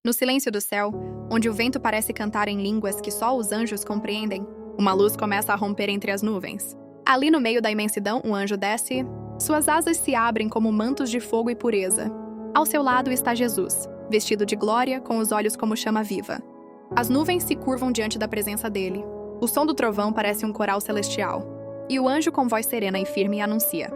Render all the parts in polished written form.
No silêncio do céu, onde o vento parece cantar em línguas que só os anjos compreendem, uma luz começa a romper entre as nuvens. Ali no meio da imensidão, um anjo desce. Suas asas se abrem como mantos de fogo e pureza. Ao seu lado está Jesus, vestido de glória, com os olhos como chama viva. As nuvens se curvam diante da presença dele. O som do trovão parece um coral celestial. E o anjo com voz serena e firme anuncia: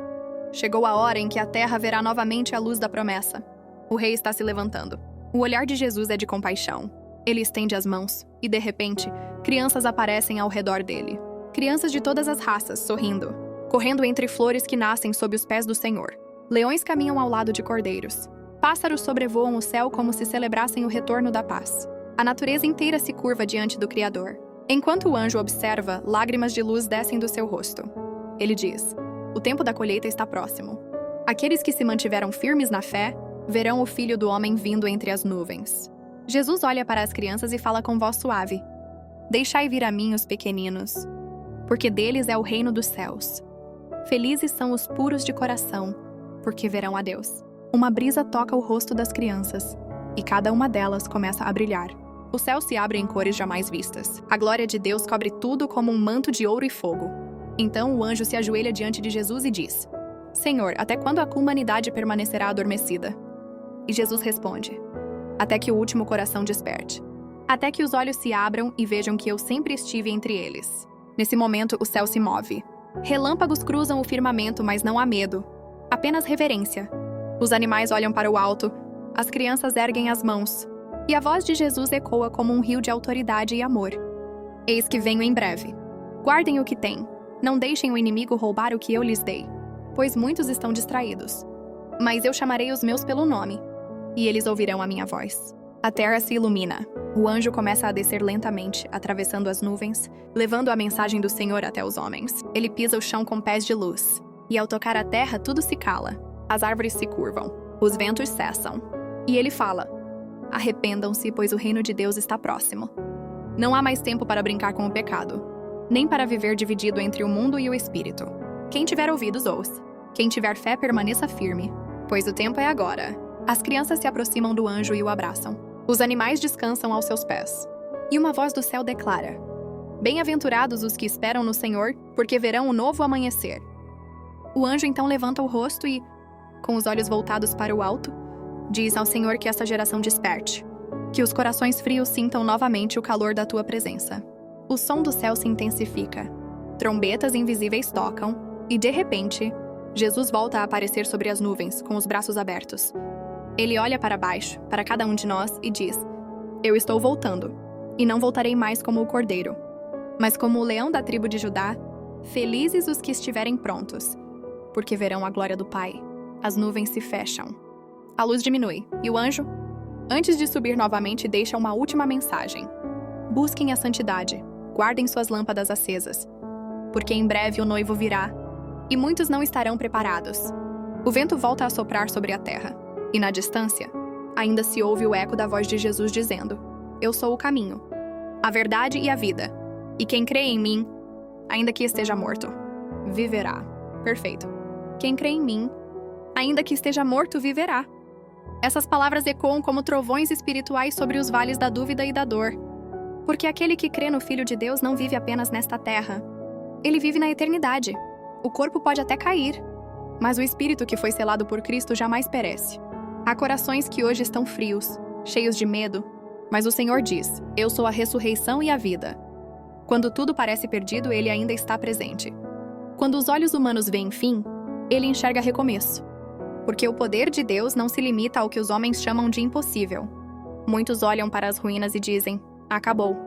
chegou a hora em que a terra verá novamente a luz da promessa. O rei está se levantando. O olhar de Jesus é de compaixão. Ele estende as mãos, e de repente, crianças aparecem ao redor dele. Crianças de todas as raças, sorrindo, correndo entre flores que nascem sob os pés do Senhor. Leões caminham ao lado de cordeiros. Pássaros sobrevoam o céu como se celebrassem o retorno da paz. A natureza inteira se curva diante do Criador. Enquanto o anjo observa, lágrimas de luz descem do seu rosto. Ele diz: o tempo da colheita está próximo. Aqueles que se mantiveram firmes na fé verão o Filho do Homem vindo entre as nuvens. Jesus olha para as crianças e fala com voz suave: deixai vir a mim os pequeninos, porque deles é o reino dos céus. Felizes são os puros de coração, porque verão a Deus. Uma brisa toca o rosto das crianças, e cada uma delas começa a brilhar. O céu se abre em cores jamais vistas. A glória de Deus cobre tudo como um manto de ouro e fogo. Então o anjo se ajoelha diante de Jesus e diz: Senhor, até quando a humanidade permanecerá adormecida? E Jesus responde: até que o último coração desperte. Até que os olhos se abram e vejam que eu sempre estive entre eles. Nesse momento, o céu se move. Relâmpagos cruzam o firmamento, mas não há medo. Apenas reverência. Os animais olham para o alto, as crianças erguem as mãos, e a voz de Jesus ecoa como um rio de autoridade e amor. Eis que venho em breve. Guardem o que têm. Não deixem o inimigo roubar o que eu lhes dei, pois muitos estão distraídos. Mas eu chamarei os meus pelo nome, e eles ouvirão a minha voz. A terra se ilumina. O anjo começa a descer lentamente, atravessando as nuvens, levando a mensagem do Senhor até os homens. Ele pisa o chão com pés de luz, e ao tocar a terra, tudo se cala. As árvores se curvam, os ventos cessam. E ele fala: arrependam-se, pois o reino de Deus está próximo. Não há mais tempo para brincar com o pecado, nem para viver dividido entre o mundo e o espírito. Quem tiver ouvidos, ouça. Quem tiver fé, permaneça firme, pois o tempo é agora. As crianças se aproximam do anjo e o abraçam. Os animais descansam aos seus pés. E uma voz do céu declara: bem-aventurados os que esperam no Senhor, porque verão o novo amanhecer. O anjo então levanta o rosto e, com os olhos voltados para o alto, diz ao Senhor que essa geração desperte, que os corações frios sintam novamente o calor da tua presença. O som do céu se intensifica. Trombetas invisíveis tocam, e de repente, Jesus volta a aparecer sobre as nuvens, com os braços abertos. Ele olha para baixo, para cada um de nós, e diz: eu estou voltando, e não voltarei mais como o cordeiro, mas como o leão da tribo de Judá. Felizes os que estiverem prontos, porque verão a glória do Pai. As nuvens se fecham. A luz diminui, e o anjo, antes de subir novamente, deixa uma última mensagem: busquem a santidade, guardem suas lâmpadas acesas, porque em breve o noivo virá, e muitos não estarão preparados. O vento volta a soprar sobre a terra, e na distância, ainda se ouve o eco da voz de Jesus dizendo: eu sou o caminho, a verdade e a vida, e quem crê em mim, ainda que esteja morto, viverá. Perfeito. Quem crê em mim, ainda que esteja morto, viverá. Essas palavras ecoam como trovões espirituais sobre os vales da dúvida e da dor. Porque aquele que crê no Filho de Deus não vive apenas nesta terra. Ele vive na eternidade. O corpo pode até cair, mas o espírito que foi selado por Cristo jamais perece. Há corações que hoje estão frios, cheios de medo, mas o Senhor diz: eu sou a ressurreição e a vida. Quando tudo parece perdido, Ele ainda está presente. Quando os olhos humanos veem fim, Ele enxerga recomeço. Porque o poder de Deus não se limita ao que os homens chamam de impossível. Muitos olham para as ruínas e dizem: acabou.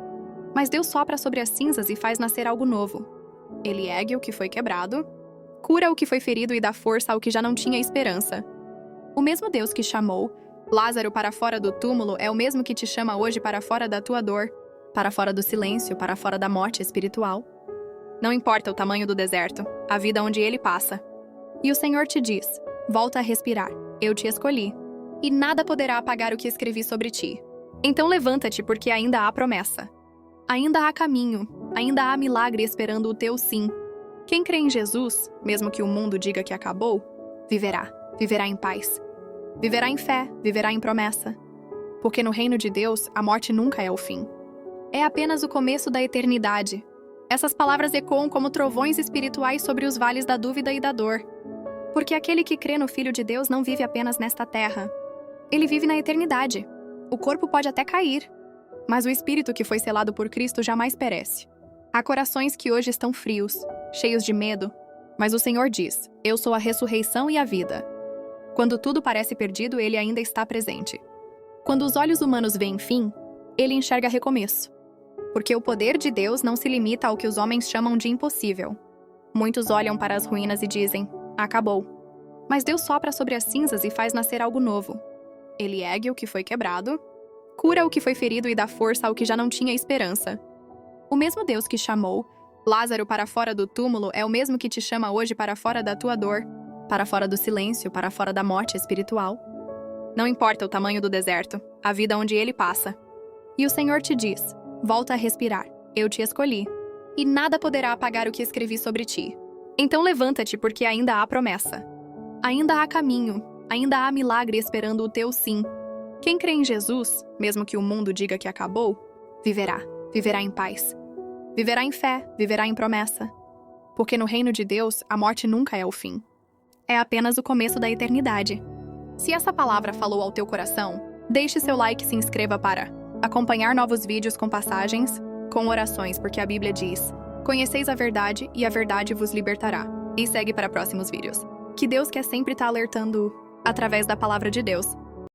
Mas Deus sopra sobre as cinzas e faz nascer algo novo. Ele ergue o que foi quebrado, cura o que foi ferido e dá força ao que já não tinha esperança. O mesmo Deus que chamou Lázaro para fora do túmulo é o mesmo que te chama hoje para fora da tua dor, para fora do silêncio, para fora da morte espiritual. Não importa o tamanho do deserto, a vida onde ele passa. E o Senhor te diz: volta a respirar, eu te escolhi, e nada poderá apagar o que escrevi sobre ti. Então levanta-te, porque ainda há promessa. Ainda há caminho, ainda há milagre esperando o teu sim. Quem crê em Jesus, mesmo que o mundo diga que acabou, viverá em paz. Viverá em fé, viverá em promessa. Porque no reino de Deus, a morte nunca é o fim. É apenas o começo da eternidade. Essas palavras ecoam como trovões espirituais sobre os vales da dúvida e da dor. Porque aquele que crê no Filho de Deus não vive apenas nesta terra. Ele vive na eternidade. O corpo pode até cair, mas o espírito que foi selado por Cristo jamais perece. Há corações que hoje estão frios, cheios de medo, mas o Senhor diz: Eu sou a ressurreição e a vida. Quando tudo parece perdido, Ele ainda está presente. Quando os olhos humanos veem fim, Ele enxerga recomeço. Porque o poder de Deus não se limita ao que os homens chamam de impossível. Muitos olham para as ruínas e dizem: Acabou. Mas Deus sopra sobre as cinzas e faz nascer algo novo. Ele ergue o que foi quebrado, cura o que foi ferido e dá força ao que já não tinha esperança. O mesmo Deus que chamou Lázaro para fora do túmulo é o mesmo que te chama hoje para fora da tua dor, para fora do silêncio, para fora da morte espiritual. Não importa o tamanho do deserto, a vida onde ele passa. E o Senhor te diz: volta a respirar, eu te escolhi, e nada poderá apagar o que escrevi sobre ti. Então levanta-te, porque ainda há promessa. Ainda há caminho, ainda há milagre esperando o teu sim. Quem crê em Jesus, mesmo que o mundo diga que acabou, viverá em paz. Viverá em fé, viverá em promessa. Porque no reino de Deus, a morte nunca é o fim. É apenas o começo da eternidade. Se essa palavra falou ao teu coração, deixe seu like e se inscreva para acompanhar novos vídeos com passagens, com orações, porque a Bíblia diz: Conheceis a verdade e a verdade vos libertará. E segue para próximos vídeos. Que Deus quer sempre estar alertando através da palavra de Deus.